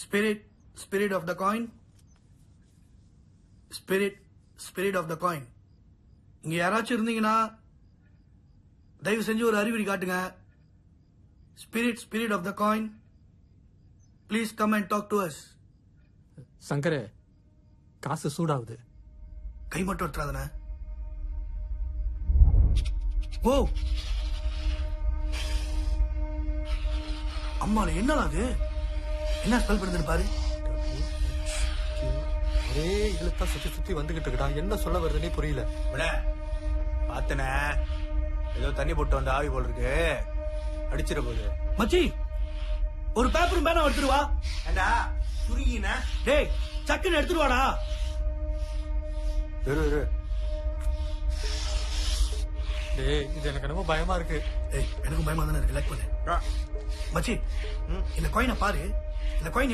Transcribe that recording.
Spirit of the coin. Spirit of the coin. இங்க யாராச்சும் இருந்தீங்கன்னா தயவு செஞ்சு ஒரு அறிகுறி காட்டுங்க. Spirit of the coin. Please come and talk to us. சங்கரே, காசு சூடாகுது. கை மட்டும் எடுத்துறாதன. ஓ, அம்மால என்னடா அது? என்ன ஸ்பெல் பண்ணுதுன்னு பாரு. ஒரே இழுத்தா சுத்தி வந்துகிட்டு இருக்கடா. என்ன சொல்ல வருதுன்னே புரியல. பாத்தன ஏதோ தண்ணி போட்டு வந்த ஆவி போல் இருக்கு. அடிச்சிட போகுது. மச்சி, ஒரு பேப்பரும் பேனா எடுத்துட்டு வா. ஏண்டா சுருங்கின? டேய், சக்குன்னு எடுத்துட்டு வாடா. இரு. டேய், இது எனக்கு என்னமோ பயமா இருக்கு. எனக்கும் பயமா தானே இருக்கு. லைக் பண்ணு மச்சி. இந்த காயினை பாரு. இந்த காயின்